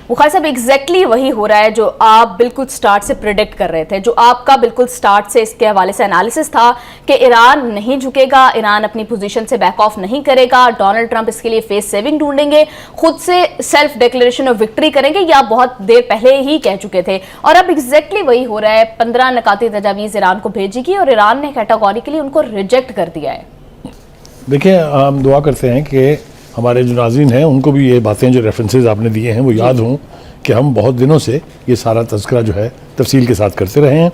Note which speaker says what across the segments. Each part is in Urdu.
Speaker 1: بخاری صاحب ایگزیکٹلی وہی ہو رہا ہے جو آپ بالکل سٹارٹ سے پریڈکٹ کر رہے تھے, جو آپ کا بالکل سٹارٹ سے اس کے حوالے سے انالیسس تھا کہ ایران نہیں جھکے گا, ایران اپنی پوزیشن سے بیک آف نہیں کرے گا, ڈونلڈ ٹرمپ اس کے لیے فیس سیونگ ڈھونڈیں گے, خود سے سیلف ڈیکلیریشن آف وکٹری کریں گے, یا بہت دیر پہلے ہی کہہ چکے تھے, اور اب ایگزیکٹلی وہی ہو رہا ہے. 15 نکاتی تجاویز ایران کو بھیجی گی اور ایران نے کیٹاگوریکلی ان کو ریجیکٹ کر دیا ہے.
Speaker 2: دیکھیں, ہم دعا کرتے ہیں کہ ہمارے جو ناظرین ہیں ان کو بھی یہ باتیں جو ریفرنسز آپ نے دیے ہیں وہ یاد ہوں کہ ہم بہت دنوں سے یہ سارا تذکرہ جو ہے تفصیل کے ساتھ کرتے رہے ہیں.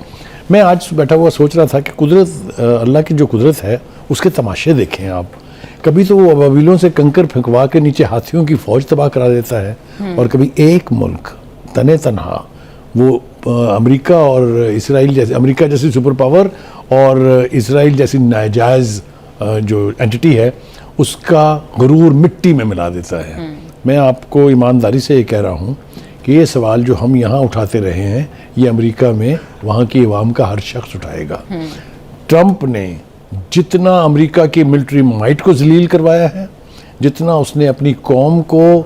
Speaker 2: میں آج بیٹھا ہوا سوچ رہا تھا کہ قدرت, اللہ کی جو قدرت ہے اس کے تماشے دیکھیں آپ. کبھی تو وہ ابابیلوں سے کنکر پھینکوا کے نیچے ہاتھیوں کی فوج تباہ کرا دیتا ہے, اور کبھی ایک ملک تنے تنہا, وہ امریکہ اور اسرائیل جیسے, امریکہ جیسی سپر پاور اور اسرائیل جیسی ناجائز جو اینٹی ہے, اس کا غرور مٹی میں ملا دیتا ہے. میں آپ کو ایمانداری سے یہ کہہ رہا ہوں کہ یہ سوال جو ہم یہاں اٹھاتے رہے ہیں یہ امریکہ میں وہاں کی عوام کا ہر شخص اٹھائے گا. ٹرمپ نے جتنا امریکہ کی ملٹری مائٹ کو ذلیل کروایا ہے, جتنا اس نے اپنی قوم کو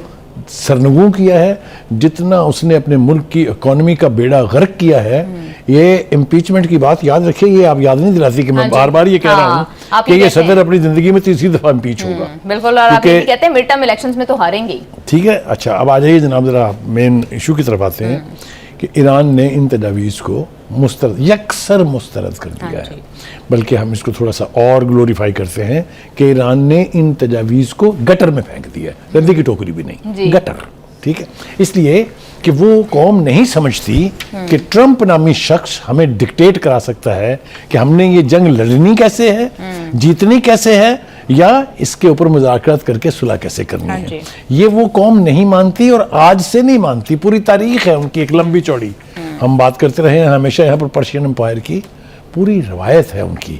Speaker 2: سرنگوں کیا ہے, جتنا اس نے اپنے ملک کی اکانومی کا بیڑا غرق کیا ہے, یہ امپیچمنٹ کی بات یاد رکھیں, یہ آپ یاد نہیں دلاتی کہ میں بار بار یہ کہہ رہا ہوں کہ یہ صدر اپنی زندگی میں تیسری دفعہ امپیچ ہوگا.
Speaker 1: بالکل, اور آپ یہ کہتے ہیں مڈ ٹرم الیکشنز میں تو ہاریں گے. ٹھیک
Speaker 2: ہے, اچھا اب آ جائیے جناب, ذرا مین ایشو کی طرف آتے ہیں کہ ایران نے ان تجاویز کو یکسر مسترد کر دیا ہے. بلکہ ہم اس کو تھوڑا سا اور گلوریفائی کرتے ہیں کہ ایران نے ان تجاویز کو گٹر میں پھینک دیا ہے, ردی کی ٹوکری بھی نہیں, گٹر. ٹھیک ہے, اس لیے کہ وہ قوم نہیں سمجھتی کہ ٹرمپ نامی شخص ہمیں ڈکٹیٹ کرا سکتا ہے کہ ہم نے یہ جنگ لڑنی کیسے ہے, جیتنی کیسے ہے, یا اس کے اوپر مذاکرات کر کے صلح کیسے کرنی ہے. یہ وہ قوم نہیں مانتی, اور آج سے نہیں مانتی, پوری تاریخ ہے ان کی ایک لمبی چوڑی. ہم بات کرتے رہے ہیں ہمیشہ یہاں پر پرشین امپائر کی پوری روایت ہے ان کی,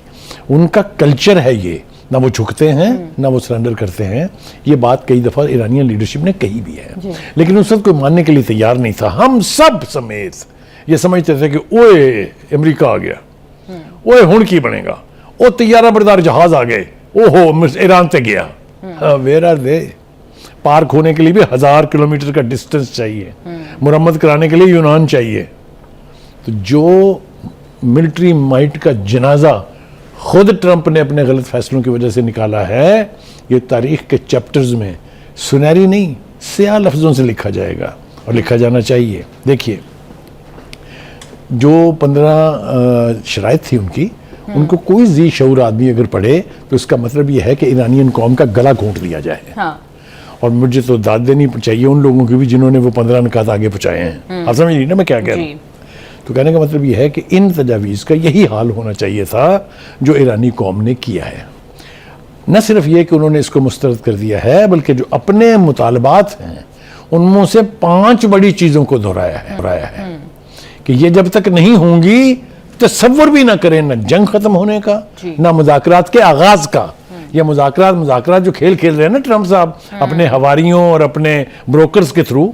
Speaker 2: ان کا کلچر ہے یہ, نہ وہ جھکتے ہیں نہ وہ سرنڈر کرتے ہیں. یہ بات کئی دفعہ ایرانین لیڈرشپ نے کہی بھی ہے, لیکن اس وقت کوئی ماننے کے لیے تیار نہیں تھا. ہم سب سمیت یہ سمجھتے تھے کہ اوئے امریکہ آ گیا, اوئے ہن کی بنے گا, او طیارہ بردار جہاز آ گئے, اوہو ایران تے گیا. Where are they? پارک ہونے کے لیے بھی 1000 کلومیٹر کا ڈسٹنس چاہیے, مرمت کرانے کے لیے یونان چاہیے. تو جو ملٹری مائٹ کا جنازہ خود ٹرمپ نے اپنے غلط فیصلوں کی وجہ سے نکالا ہے, یہ تاریخ کے چیپٹرز میں سنہری نہیں سیاہ لفظوں سے لکھا جائے گا, اور لکھا جانا چاہیے. دیکھیے, جو 15 شرائط تھی ان کی, ان کو کوئی ذی شعور آدمی اگر پڑھے تو اس کا مطلب یہ ہے کہ ایرانین قوم کا گلا گھونٹ دیا جائے. اور مجھے تو داد دینی چاہیے ان لوگوں کی بھی جنہوں نے وہ 15 نکات آگے پہنچائے ہیں. آپ سمجھ رہی نا میں کیا کہہ رہا ہوں؟ تو کہنے کا مطلب یہ ہے کہ ان تجاویز کا یہی حال ہونا چاہیے تھا جو ایرانی قوم نے کیا ہے. نہ صرف یہ کہ انہوں نے اس کو مسترد کر دیا ہے, بلکہ جو اپنے مطالبات ہیں ان میں سے 5 بڑی چیزوں کو دہرایا ہے کہ یہ جب تک نہیں ہوں گی تصور بھی نہ کریں نہ جنگ ختم ہونے کا, نہ مذاکرات کے آغاز کا. یہ مذاکرات جو کھیل رہے ہیں نا ٹرمپ صاحب اپنے حواریوں اور اپنے بروکرز کے تھرو,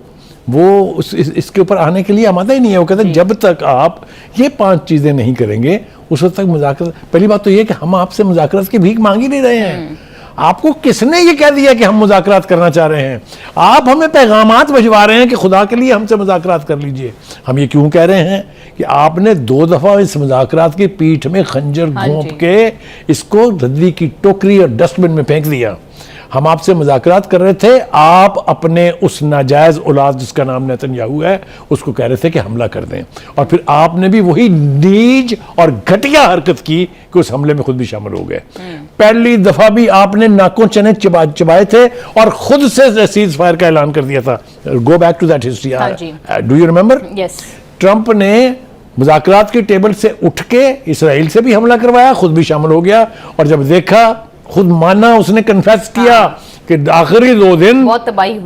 Speaker 2: وہ اس کے اوپر آنے کے لیے آمادہ ہی نہیں ہے. وہ کہتے ہیں جب تک آپ یہ 5 چیزیں نہیں کریں گے اس وقت تک مذاکرات. پہلی بات تو یہ کہ ہم آپ سے مذاکرات کی بھیک مانگ ہی نہیں رہے ہیں. آپ کو کس نے یہ کہہ دیا کہ ہم مذاکرات کرنا چاہ رہے ہیں؟ آپ ہمیں پیغامات بھجوا رہے ہیں کہ خدا کے لیے ہم سے مذاکرات کر لیجئے. ہم یہ کیوں کہہ رہے ہیں کہ آپ نے 2 دفعہ اس مذاکرات کی پیٹھ میں خنجر گھونپ کے اس کو ردی کی ٹوکری اور ڈسٹ بن میں پھینک دیا. ہم آپ سے مذاکرات کر رہے تھے, آپ اپنے اس ناجائز اولاد جس کا نام نیتن یاہو ہے اس کو کہہ رہے تھے کہ حملہ کر دیں, اور پھر آپ نے بھی وہی نیج اور گھٹیا حرکت کی کہ اس حملے میں خود بھی شامل ہو گئے. پہلی دفعہ بھی آپ نے ناکوں چنے چبائے تھے اور خود سے سیز فائر کا اعلان کر دیا تھا. Go back to that history. Do you remember? Trump نے مذاکرات کی ٹیبل سے اٹھ کے اسرائیل سے بھی حملہ کروایا, خود بھی شامل ہو گیا, اور جب دیکھا خود مانا, اس نے کنفیس کیا کہ آخری 2 دن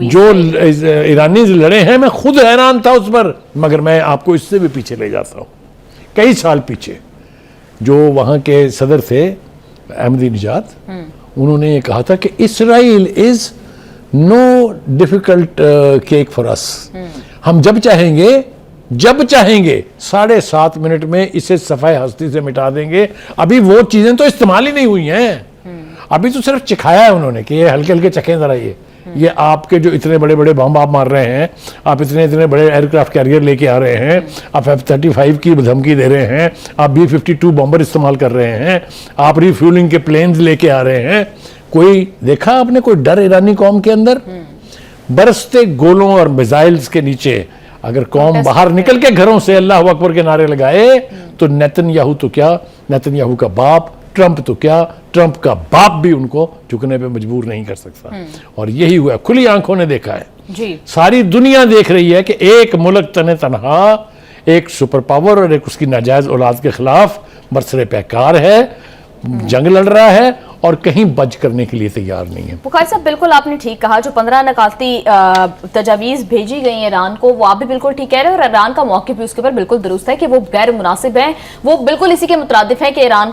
Speaker 2: جو ایرانی لڑے ہیں میں خود حیران تھا اس پر. مگر میں آپ کو اس سے بھی پیچھے لے جاتا ہوں, کئی سال پیچھے. جو وہاں کے صدر تھے احمدی نژاد, انہوں نے یہ کہا تھا کہ اسرائیل از نو ڈیفیکلٹ کیک فار اس. ہم جب چاہیں گے 7.5 منٹ میں اسے صفحہ ہستی سے مٹا دیں گے. ابھی وہ چیزیں تو استعمال ہی نہیں ہوئی ہیں, ابھی تو صرف چکھایا ہے انہوں نے کہ یہ ہلکے ہلکے چکھیں ذرا, یہ یہ آپ کے جو اتنے بڑے بڑے بم آپ مار رہے ہیں, آپ اتنے بڑے ایئر کرافٹ کیریئر لے کے آ رہے ہیں, آپ F-35 کی دھمکی دے رہے ہیں, آپ B-52 بمبر استعمال کر رہے ہیں, آپ ری فیولنگ کے پلینز لے کے آ رہے ہیں, کوئی دیکھا آپ نے کوئی ڈر ایرانی قوم کے اندر؟ برستے گولوں اور میزائلز کے نیچے اگر قوم باہر نکل کے گھروں سے اللہ اکبر کے نعرے لگائے تو نیتن یاہو تو کیا, نیتن یاہو کا باپ ٹرمپ تو کیا, ٹرمپ کا باپ بھی ان کو جھکنے پہ مجبور نہیں کر سکتا. اور یہی ہوا, کھلی آنکھوں نے دیکھا ہے, ساری دنیا دیکھ رہی ہے کہ ایک ملک تنہا ایک سپر پاور اور ایک اس کی ناجائز اولاد کے خلاف برسر پیکار ہے, جنگ لڑ رہا ہے اور کہیں بچ کرنے کے لیے تیار نہیں ہے.
Speaker 1: بخاری صاحب بالکل آپ نے ٹھیک کہا, جو 15 نکاتی تجاویز بھیجی گئی ہیں ایران کو, وہ آپ بھی بالکل ٹھیک کہہ رہے ہیں, اور ایران کا موقف بھی اس کے اوپر بالکل درست ہے کہ وہ غیر مناسب ہیں, وہ بالکل اسی کے مترادف ہے کہ ایران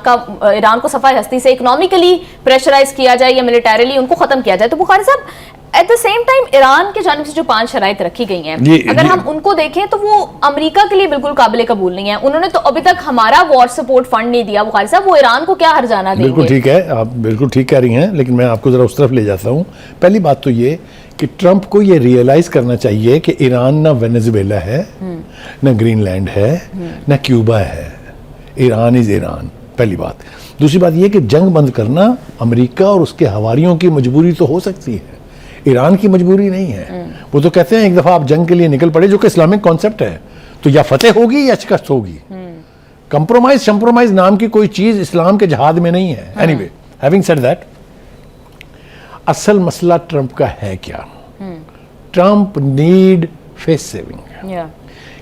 Speaker 1: کو صفحہ ہستی سے اکنامکلی پریشرائز کیا جائے یا ملیٹریلی ان کو ختم کیا جائے. تو بخاری صاحب at the same time Iran کی جانب سے جو 5 شرائط رکھی گئی ہیں, اگر ہم ان کو دیکھیں تو وہ امریکہ کے لیے بالکل قابل قبول نہیں ہے. انہوں نے تو ابھی تک ہمارا وار سپورٹ فنڈ نہیں دیا. بخاری صاحب وہ ایران کو کیا ہرجانہ دیں گے؟
Speaker 2: بالکل ٹھیک ہے, آپ بالکل ٹھیک کہہ رہی ہیں, لیکن میں آپ کو ذرا اس طرف لے جاتا ہوں. پہلی بات تو یہ کہ ٹرمپ کو یہ ریئلائز کرنا چاہیے کہ ایران نہ وینزویلا ہے, نہ گرین لینڈ ہے, نہ کیوبا ہے. ایران از ایران, پہلی بات. دوسری بات یہ کہ جنگ بند کرنا امریکہ اور اس کے حواریوں کی مجبوری تو ہو سکتی ہے, ایران کی مجبوری نہیں ہے. وہ تو کہتے ہیں ایک دفعہ آپ جنگ کے لیے نکل پڑے, جو کہ اسلامک کانسیپٹ ہے, تو یا فتح ہوگی یا شکست ہوگی. کمپرومائز نام کی کوئی چیز اسلام کے جہاد میں نہیں ہے. Any way, having said that, اصل مسئلہ ٹرمپ کا ہے کیا؟ ٹرمپ نیڈ فیس سیونگ,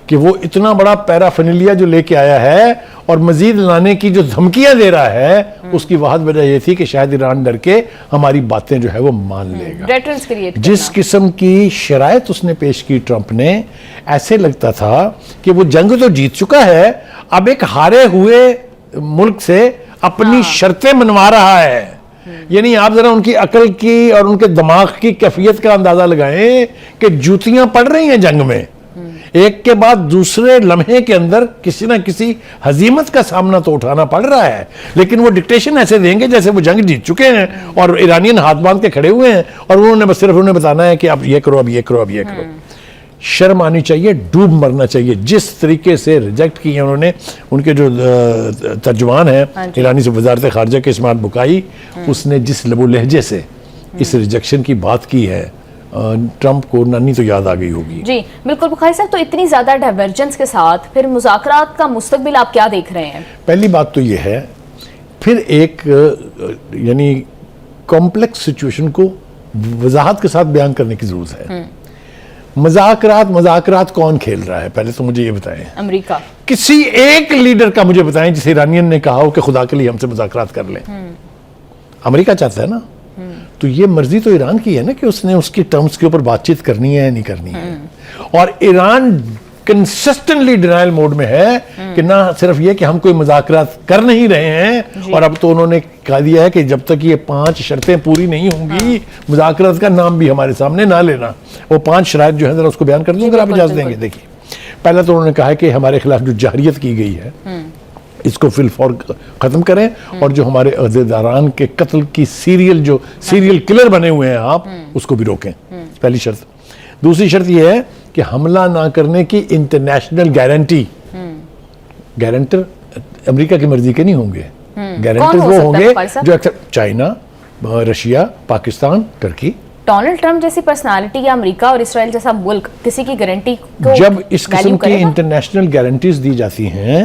Speaker 2: کہ وہ اتنا بڑا پیرافینیلیا جو لے کے آیا ہے اور مزید لانے کی جو دھمکیاں دے رہا ہے, اس کی واحد وجہ یہ تھی کہ شاید ایران ڈر کے ہماری باتیں جو ہے وہ مان لے گا. جس قسم کی شرائط اس نے پیش کی ٹرمپ نے, ایسے لگتا تھا کہ وہ جنگ تو جیت چکا ہے, اب ایک ہارے ہوئے ملک سے اپنی شرطیں منوا رہا ہے. یعنی آپ ذرا ان کی عقل کی اور ان کے دماغ کی کیفیت کا اندازہ لگائیں کہ جوتیاں پڑ رہی ہیں جنگ میں, ایک کے بعد دوسرے لمحے کے اندر کسی نہ کسی ہزیمت کا سامنا تو اٹھانا پڑ رہا ہے, لیکن وہ ڈکٹیشن ایسے دیں گے جیسے وہ جنگ جیت چکے ہیں اور ایرانین ہاتھ باندھ کے کھڑے ہوئے ہیں, اور انہوں نے بس صرف انہیں بتانا ہے کہ اب یہ کرو, اب یہ کرو, اب یہ کرو. شرم آنی چاہیے, ڈوب مرنا چاہیے. جس طریقے سے ریجیکٹ کی ہیں انہوں نے, ان کے جو ترجمان ہیں ایرانی سے وزارت خارجہ کے اسماعیل بکائی, اس نے جس لب و لہجے سے اس ریجیکشن کی بات کی ہے, ٹرمپ کو نانی تو یاد آ گئی ہوگی.
Speaker 1: جی بالکل بخاری صاحب, تو اتنی زیادہ ڈائیورجنس کے ساتھ پھر مذاکرات کا مستقبل آپ کیا دیکھ رہے ہیں؟
Speaker 2: پہلی بات تو یہ ہے, پھر ایک یعنی کمپلیکس سچویشن کو وضاحت کے ساتھ بیان کرنے کی ضرورت ہے. مذاکرات کون کھیل رہا ہے, پہلے تو مجھے یہ بتائیں.
Speaker 1: امریکہ. کسی
Speaker 2: ایک لیڈر کا مجھے بتائیں جس ایرانین نے کہا ہو کہ خدا کے لیے ہم سے مذاکرات کر لیں. امریکہ چاہتا ہے نا, تو یہ مرضی تو ایران کی ہے نا کہ اس نے اس کی ٹرمز کے اوپر بات چیت کرنی ہے یا نہیں کرنی ہے. اور ایران کنسسٹنٹلی ڈینائل موڈ میں ہے کہ نہ صرف یہ کہ ہم کوئی مذاکرات کر نہیں رہے ہیں, اور اب تو انہوں نے کہا دیا ہے کہ جب تک یہ 5 شرطیں پوری نہیں ہوں گی مذاکرات کا نام بھی ہمارے سامنے نہ لینا. وہ 5 شرائط جو ہیں ذرا اس کو بیان کر دوں اگر آپ اجازت دیں گے. دیکھیے, پہلا تو انہوں نے کہا ہے کہ ہمارے خلاف جو جہریت کی گئی ہے اس کو فی الفور ختم کریں, اور جو ہمارے عہدیداران کے قتل کی سیریل کلر بنے ہوئے ہیں آپ, اس کو بھی روکیں. پہلی شرط. دوسری شرط یہ ہے کہ حملہ نہ کرنے کی انٹرنیشنل گارنٹی. گارنٹر امریکہ کی مرضی کے نہیں ہوں گے, گارنٹر وہ ہوں گے جو چائنا, رشیا, پاکستان, ترکی.
Speaker 1: ڈونلڈ ٹرمپ جیسی پرسنالٹی یا امریکہ اور اسرائیل جیسا ملک کسی کی گارنٹی کو
Speaker 2: جب اس قسم کی انٹرنیشنل گارنٹیز دی جاتی ہیں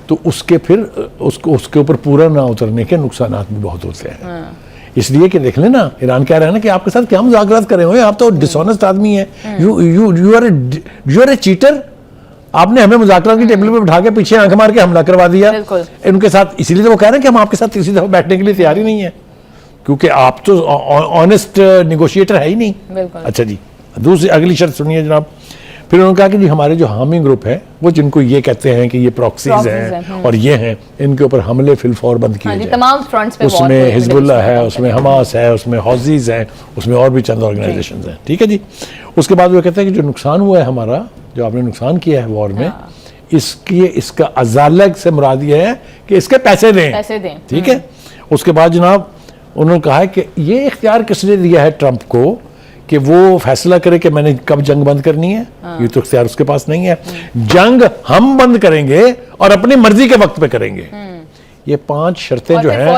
Speaker 2: تو اس کے پھر اس کے اوپر پورا نہ اترنے کے نقصانات بھی بہت ہوتے ہیں. اس لیے کہ دیکھ لیں نا, ایران کہہ رہا ہے نا کہ آپ کے ساتھ کیا مذاکرات کرے ہوئے, آپ تو ڈس آنیسٹ آدمی ہیں, یو آر اے چیٹر. آپ نے ہمیں مذاکرات کی ٹیبل پہ بٹھا کے پیچھے آنکھ مار کے حملہ کروا دیا ان کے ساتھ. اسی لیے تو وہ کہہ رہے ہیں کہ ہم آپ کے ساتھ تیسری دفعہ بیٹھنے کے لیے تیار ہی نہیں ہے, کیونکہ آپ تو آنیسٹ نیگوشیٹر ہے ہی نہیں. اچھا جی, دوسری اگلی شرط سنیے جناب. پھر انہوں نے کہا کہ جی ہمارے جو حامی گروپ ہیں, وہ جن کو یہ کہتے ہیں کہ یہ پراکسیز ہیں اور یہ ہیں, ان کے اوپر حملے فی الفور بند کیے جائیں.
Speaker 1: تمام فرنٹس پہ,
Speaker 2: اس میں حزب اللہ ہے, اس میں حماس ہے, اس میں حوثیز ہیں, اس میں اور بھی چند آرگنائزیشنز ہیں. ٹھیک ہے جی. اس کے بعد وہ کہتے ہیں کہ جو نقصان ہوا ہے ہمارا, جو آپ نے نقصان کیا ہے وار میں, اس کا ازالگ سے مراد یہ ہے کہ اس کے پیسے دیں. ٹھیک ہے. اس کے بعد جناب انہوں نے کہا ہے کہ یہ اختیار کس نے دیا ہے ٹرمپ کو کہ وہ فیصلہ کرے کہ میں نے کب جنگ بند کرنی ہے, یہ تو اختیار اس کے پاس نہیں ہے. جنگ ہم بند کریں گے اور اپنی مرضی کے وقت پہ کریں گے. یہ 5 شرطیں جو ہیں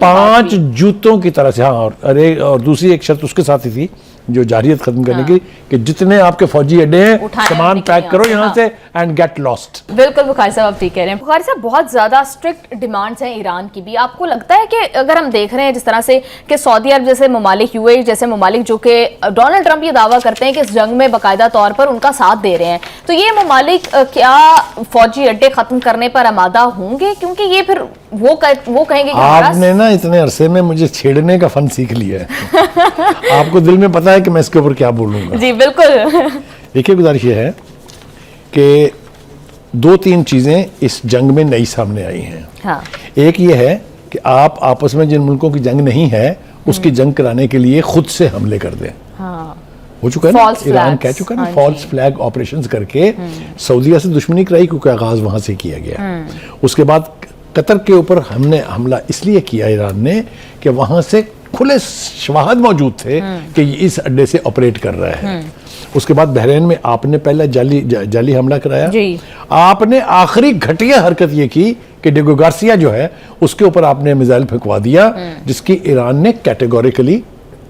Speaker 2: 5 جوتوں کی طرح سے. ہاں, اور دوسری ایک شرط اس کے ساتھ ہی تھی جو جارحیت ختم کرنے کی, کہ جتنے آپ کے فوجی اڈے ہیں سامان پیک کرو یہاں سے اینڈ گیٹ لاسٹ.
Speaker 1: بالکل بخاری صاحب آپ ٹھیک کہہ رہے ہیں. بخاری صاحب بہت زیادہ اسٹرکٹ ڈیمانڈز ہیں ایران کی بھی. آپ کو لگتا ہے کہ اگر ہم دیکھ رہے ہیں جس طرح سے کہ سعودی عرب جیسے ممالک, یو اے ای جیسے ممالک جو کہ ڈونلڈ ٹرمپ یہ دعویٰ کرتے ہیں کہ اس جنگ میں باقاعدہ طور پر ان کا ساتھ دے رہے ہیں, تو یہ ممالک کیا فوجی اڈے ختم کرنے پر آمادہ ہوں گے؟ کیونکہ یہ پھر وہ کہیں گے کہ
Speaker 2: آپ نے نا اتنے عرصے میں مجھے چھیڑنے کا فن سیکھ لیا ہے. آپ کو دل میں پتا ہے کہ میں اس کے اوپر کیا بولوں گا.
Speaker 1: جی بالکل.
Speaker 2: دیکھیے گزارش یہ ہے کہ 2-3 چیزیں اس جنگ میں نئی سامنے آئی ہیں. ایک یہ ہے کہ آپ آپس میں جن ملکوں کی جنگ نہیں ہے اس کی جنگ کرانے کے لیے خود سے حملے کر دیں. ہو چکا ہے نا, ایران کہہ چکا ہے نا, فالس فلیگ آپریشنز کر کے سعودیہ سے دشمنی کرائی کیونکہ آغاز وہاں سے کیا گیا. اس کے بعد قطر کے اوپر ہم نے حملہ اس لیے کیا ایران نے کہ وہاں سے کھلے شواہد موجود تھے کہ یہ اس اڈے سے آپریٹ کر رہا ہے. اس کے بعد بحرین میں آپ نے پہلا جعلی حملہ کرایا. آپ نے آخری گھٹیا حرکت یہ کی کہ ڈیگو گارسیا جو ہے اس کے اوپر آپ نے میزائل پھینکوا دیا جس کی ایران نے کیٹیگوریکلی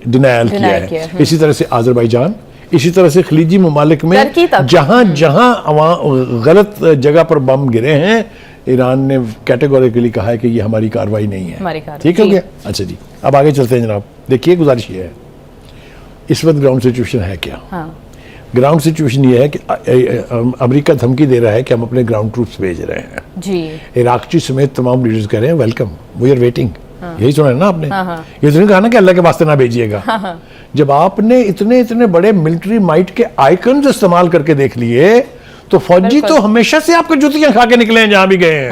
Speaker 2: ڈینائل کیا ہے. اسی طرح سے آذربائیجان, اسی طرح سے خلیجی ممالک میں جہاں جہاں غلط جگہ پر بم گرے ہیں ایران نے کیٹیگوریکلی کہا ہے کہ یہ ہماری کاروائی نہیں ہے. ٹھیک ہو گیا. اچھا جی, اب آگے چلتے ہیں جناب. دیکھیے گزارش یہ ہے اس وقت گراؤنڈ سچویشن ہے کیا. گراؤنڈ سچویشن یہ ہے کہ امریکہ دھمکی دے رہا ہے کہ ہم اپنے گراؤنڈ ٹروپس بھیج رہے ہیں. جی. عراقچی سمیت تمام لیڈرز کہہ رہے ہیں ویلکم, وی آر ویٹنگ. یہی سنا ہے نا آپ نے, یہ تو نہیں کہا نا کہ اللہ کے واسطے نہ بھیجیے گا. جب آپ نے اتنے بڑے ملٹری مائٹ کے آئیکنز استعمال کر کے دیکھ لیے تو فوجی تو ہمیشہ سے آپ کو جوتیاں کھا کے نکلے ہیں جہاں بھی گئے ہیں.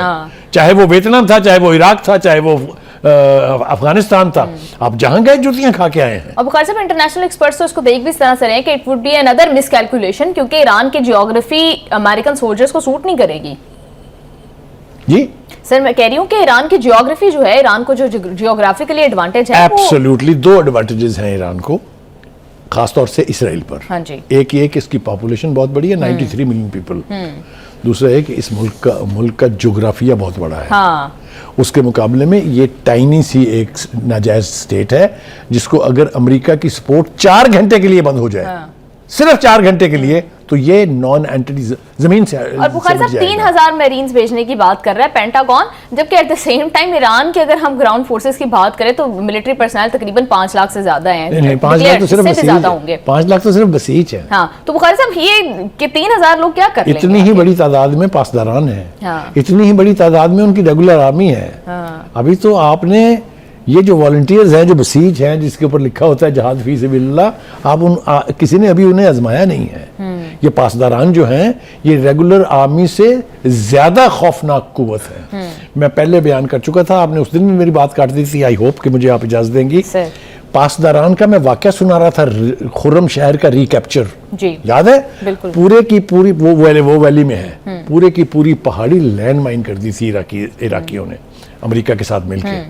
Speaker 2: چاہے وہ ویتنام تھا, چاہے وہ عراق تھا, چاہے وہ افغانستان تھا, آپ جہاں گئے جوتیاں کھا کے آئے ہیں.
Speaker 1: اب بخاری صاحب انٹرنیشنل ایکسپرٹس تو اس کو دیکھ بھی اس طرح سے رہے ہیں کہ it would be another miscalculation کیونکہ ایران کی جیوگرافی امریکن سولجرز کو سوٹ نہیں کرے گی.
Speaker 2: جی
Speaker 1: سر میں کہہ رہی ہوں کہ ایران کی جیوگرافی جو ہے, ایران کو جو جیوگرافیکلی ایڈوانٹیج ہے,
Speaker 2: ایبسولوٹلی 2 ایڈوانٹیجز ہیں ایران کو خاص طور سے اسرائیل پر. ایک یہ کہ اس کی پاپولیشن بہت بڑی ہے, 93 ملین پیپل. دوسرا ہے کہ اس ملک کا جغرافیہ بہت بڑا ہے. اس کے مقابلے میں یہ ٹائنی سی ایک ناجائز سٹیٹ ہے جس کو اگر امریکہ کی سپورٹ 4 گھنٹے کے لیے بند ہو جائے, صرف 4 گھنٹے کے لیے, تو یہ نان اینٹی زمین سے.
Speaker 1: اور بخاری صاحب 3000 میرینز بھیجنے کی بات کر رہا ہے پینٹاگون, جبکہ at the same time Iran کے اگر ہم گراؤنڈ فورسز کی بات کریں تو ملٹری پرسنل تقریباً 5 لاکھ سے زیادہ ہیں.
Speaker 2: نہیں 5 لاکھ تو صرف زیادہ ہوں گے. 5 لاکھ تو صرف بسیج ہے.
Speaker 1: ہاں, تو بخاری صاحب یہ کہ 3000 لوگ کیا کر لیں گے؟
Speaker 2: اتنی ہی بڑی تعداد میں پاسداران ہیں, اتنی ہی بڑی تعداد میں ان کی ریگولر آرمی ہے. ابھی تو آپ نے یہ جو والنٹیئرز ہیں جو بسیج ہیں جس کے اوپر لکھا ہوتا ہے جہاد فی سبیل اللہ, آپ کسی نے ابھی انہیں آزمایا نہیں ہے. یہ پاسداران جو ہیں یہ ریگولر آرمی سے زیادہ خوفناک قوت ہے. میں پہلے بیان کر چکا تھا, آپ نے اس دن بھی میری بات کاٹ دی تھی. آئی ہوپ کہ مجھے آپ اجازت دیں گی. پاسداران کا میں واقعہ سنا رہا تھا, خرم شہر کا ریکیپچر, یاد ہے؟ پورے کی پوری وہ ویلی میں ہے, پورے کی پوری پہاڑی لینڈ مائن کر دی تھی عراقیوں نے امریکہ کے ساتھ مل کے.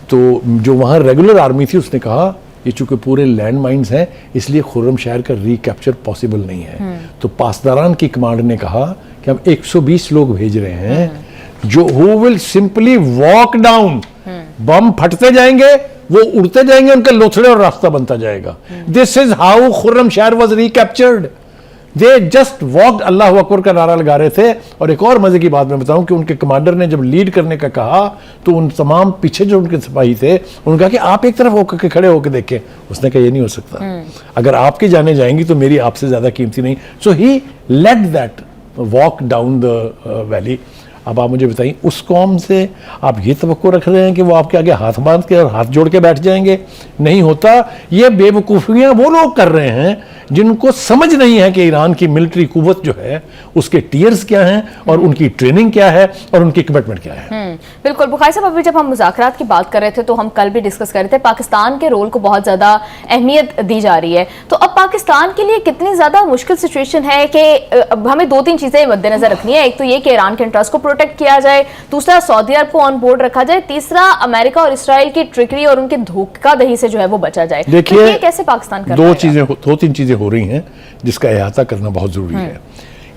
Speaker 2: تو جو وہاں ریگولر آرمی تھی اس نے کہا یہ چونکہ پورے لینڈ مائنز ہیں اس لیے خرم شہر کا ریکیپچر پاسبل نہیں ہے. تو پاسداران کی کمانڈ نے کہا کہ ہم 120 لوگ بھیج رہے ہیں جو who will simply walk down, بم پھٹتے جائیں گے, وہ اڑتے جائیں گے, ان کے لوتھڑے اور راستہ بنتا جائے گا. This is how خرم شہر was recaptured. They just walked, اللہ اکبر کا نعرہ لگا رہے تھے. اور ایک اور مزے کی بات میں بتاؤں کہ ان کے کمانڈر نے جب لیڈ کرنے کا کہا تو ان تمام پیچھے جو ان کے سپاہی تھے انہوں نے کہا کہ آپ ایک طرف ہو کے کھڑے ہو کے دیکھیں. اس نے کہا یہ نہیں ہو سکتا, اگر آپ کی جانیں جائیں گی تو میری آپ سے زیادہ قیمتی نہیں. So he led that walk down the valley. اب آپ مجھے بتائیں اس قوم سے آپ یہ توقع رکھ رہے ہیں کہ وہ آپ کے آگے ہاتھ باندھ کے اور ہاتھ جوڑ کے بیٹھ جائیں گے؟ نہیں ہوتا. یہ بے وقوفیاں وہ لوگ کر رہے ہیں جن کو سمجھ نہیں ہے کہ ایران کی ملٹری قوت جو ہے اس کے ٹیئرز کیا ہیں اور ان کی ٹریننگ کیا ہے اور ان کی کمٹمنٹ کیا ہے.
Speaker 1: بالکل بخاری صاحب, ابھی جب ہم مذاکرات کی بات کر رہے تھے تو ہم کل بھی ڈسکس کر رہے تھے پاکستان کے رول کو بہت زیادہ اہمیت دی جا رہی ہے, تو اب پاکستان کے لیے کتنی زیادہ مشکل سچویشن ہے کہ ہمیں 2-3 چیزیں مد نظر رکھنی ہے. ایک تو یہ کہ ایران کے انٹرسٹ کو پروٹیکٹ کیا جائے, دوسرا سعودی عرب کو آن بورڈ رکھا جائے, تیسرا امریکہ اور اسرائیل کی ٹرکری اور ان کے دھوکہ دہی سے جو ہے وہ بچا جائے.
Speaker 2: دیکھیے,
Speaker 1: یہ کیسے پاکستان کر رہا ہے؟
Speaker 2: 2-3 چیزیں ہو رہی ہیں جس کا احاطہ کرنا بہت ضروری ہے.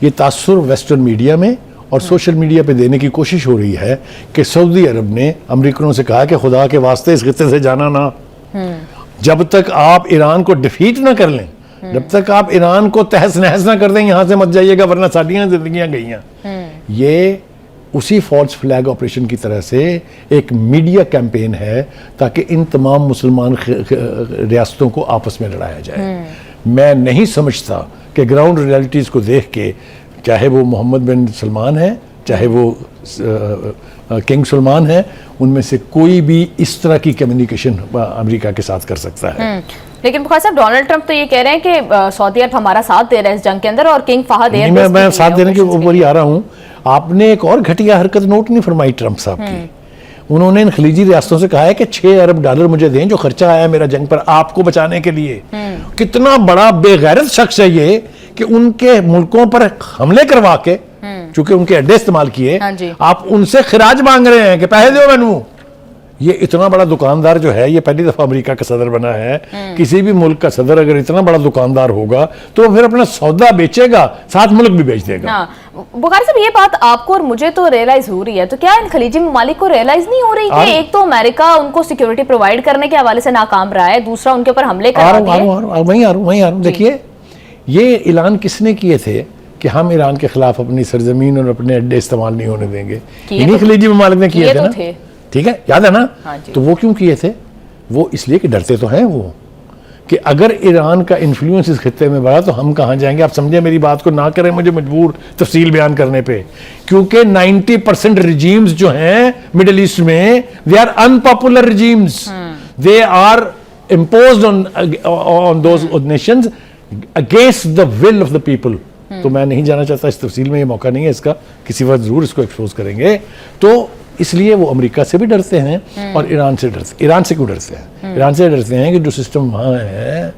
Speaker 2: یہ تاثر ویسٹرن میڈیا میں اور سوشل میڈیا پہ دینے کی کوشش ہو رہی ہے کہ سعودی عرب نے امریکنوں سے کہا کہ خدا کے واسطے اس خطے سے جانا نہ, جب تک آپ ایران کو ڈیفیٹ نہ کر لیں, جب تک آپ ایران کو تہس نہس نہ کر دیں یہاں سے مت جائیے گا ورنہ ساڑیاں زندگیاں گئی ہیں. یہ اسی فالس فلیگ آپریشن کی طرح سے ایک میڈیا کیمپین ہے تاکہ ان تمام مسلمان ریاستوں کو آپس میں لڑایا جائے. میں نہیں سمجھتا کہ گراؤنڈ ریالٹیز کو دیکھ کے, چاہے وہ محمد بن سلمان ہے چاہے وہ کنگ سلمان ہے, ان میں سے کوئی بھی اس طرح کی کمیونیکیشن امریکہ کے ساتھ کر سکتا ہے.
Speaker 1: لیکن بخاری صاحب ڈونلڈ ٹرمپ تو یہ کہہ رہے ہیں کہ سعودی عرب ہمارا ساتھ دے رہا ہے اس جنگ کے اندر, اور کنگ فہد
Speaker 2: میں ساتھ دینے کے اوپر ہی آ رہا ہوں. آپ نے ایک اور گھٹیا حرکت نوٹ نہیں فرمائی ٹرمپ صاحب کی. انہوں نے ان خلیجی ریاستوں سے کہا ہے کہ $6 ارب مجھے دیں جو خرچہ آیا میرا جنگ پر آپ کو بچانے کے لیے. کتنا بڑا بے غیرت شخص ہے یہ کہ ان کے ملکوں پر حملے کروا کے, چونکہ ان کے اڈے استعمال کیے, آپ ان سے خراج مانگ رہے ہیں کہ پیسے دو مینو. یہ اتنا بڑا دکاندار جو ہے, یہ پہلی دفعہ امریکہ کا صدر بنا ہے. کسی بھی ملک کا صدر اگر اتنا بڑا دکاندار ہوگا تو پھر اپنا سودا بیچے گا, ساتھ ملک بھی بیچ دے گا.
Speaker 1: بخاری صاحب, یہ بات آپ کو اور مجھے تو ریئلائز ہو رہی ہے, تو کیا ان خلیجی ممالک کو ریئلائز نہیں ہو رہی کہ ایک تو امریکہ ان کو سیکیورٹی پرووائڈ کرنے کے حوالے سے ناکام رہا ہے, دوسرا ان کے اوپر حملے کروا دیے.
Speaker 2: وہیں آ رہا ہوں. دیکھیے, یہ اعلان کس نے کیے تھے کہ ہم ایران کے خلاف اپنی سرزمین اور اپنے اڈے استعمال نہیں ہونے دیں گے؟ انہی خلیجی ممالک نے کیے تھے نا, ٹھیک ہے, یاد ہے نا. تو وہ کیوں کیے تھے؟ وہ اس لیے کہ ڈرتے تو ہیں وہ کہ اگر ایران کا انفلوئنس اس خطے میں بڑھا تو ہم کہاں جائیں گے. آپ سمجھیں میری بات کو, نہ کریں مجھے مجبور تفصیل بیان کرنے پہ, کیونکہ 90% رجیمز جو ہیں مڈل ایسٹ میں they are unpopular regimes. They are imposed on those nations against the will of the people. تو میں نہیں جانا چاہتا اس تفصیل میں, یہ موقع نہیں ہے اس کا, کسی وقت ضرور اس کو ایکسپوز کریں گے. تو اس لیے وہ امریکہ سے بھی ڈرتے ہیں اور ایران سے ڈرتے ہیں. ایران سے کیوں ڈرتے ہیں؟ ایران سے ڈرتے ہیں کہ جو سسٹم وہاں ہے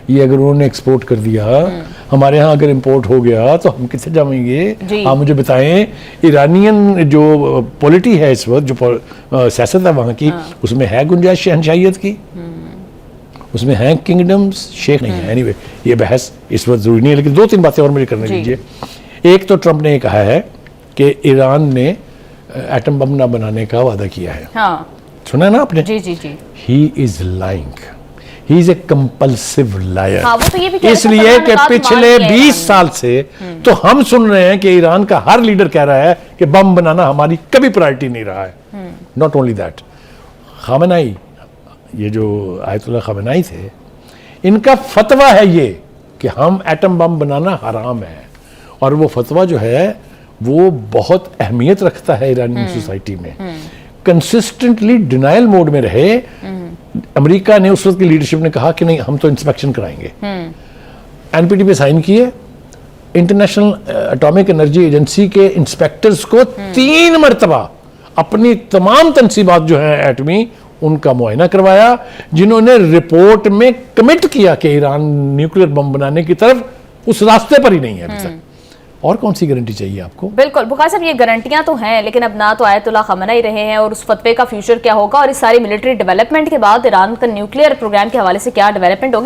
Speaker 2: یہ اگر انہوں نے ایکسپورٹ کر دیا, ہمارے ہاں اگر امپورٹ ہو گیا تو ہم کتنے جائیں گے؟ آپ مجھے بتائیں, ایرانین جو پولیٹی ہے اس وقت, جو سیاست ہے وہاں کی, اس میں ہے گنجائش شہنشاہیت کی؟ اس میں ہیں کنگڈمز؟ شیخ نہیں ہے. اینی وے, یہ بحث اس وقت ضروری نہیں ہے, لیکن 2-3 باتیں اور مجھے کرنے دیجیے. ایک تو ٹرمپ نے یہ کہا ہے کہ ایران نے ایٹم بم نہ بنانے کا وعدہ کیا ہے. سنا نا آپ نے؟ He is lying. He is a compulsive liar. اس لیے کہ پچھلے 20 سال سے تو ہم سن رہے ہیں کہ ایران کا ہر لیڈر کہہ رہا ہے کہ بم بنانا ہماری کبھی پرائرٹی نہیں رہا ہے. Not only that, خامنائی, یہ جو آیت اللہ خامنائی تھے, ان کا فتویٰ ہے یہ کہ ہم ایٹم بم بنانا حرام ہے, اور وہ فتویٰ جو ہے وہ بہت اہمیت رکھتا ہے ایرانی سوسائٹی میں. کنسسٹنٹلی ڈینائل موڈ میں رہے. امریکہ نے اس وقت کی لیڈرشپ نے کہا کہ نہیں ہم تو انسپیکشن کرائیں گے. NPT پہ سائن کیے. انٹرنیشنل اٹامک انرجی ایجنسی کے انسپیکٹرز کو 3 مرتبہ اپنی تمام تنصیبات جو ہیں ایٹمی ان کا معائنہ کروایا, جنہوں نے رپورٹ میں کمٹ کیا کہ ایران نیوکلیر بم بنانے کی طرف اس راستے پر ہی نہیں ہے ابھی تک. اور کون سی گارنٹی چاہیے آپ کو؟
Speaker 1: بالکل بخاری صاحب, یہ گارنٹیاں تو ہیں, لیکن اب نہ تو آیت اللہ خامنہ ہی رہے ہیں, اور اس فتوے کا فیوچر کیا ہوگا, اور اس ساری ملٹری ڈیولپمنٹ کے بعد ایران کا نیوکلیئر پروگرام کے حوالے سے کیا ڈیولپمنٹ ہوگی.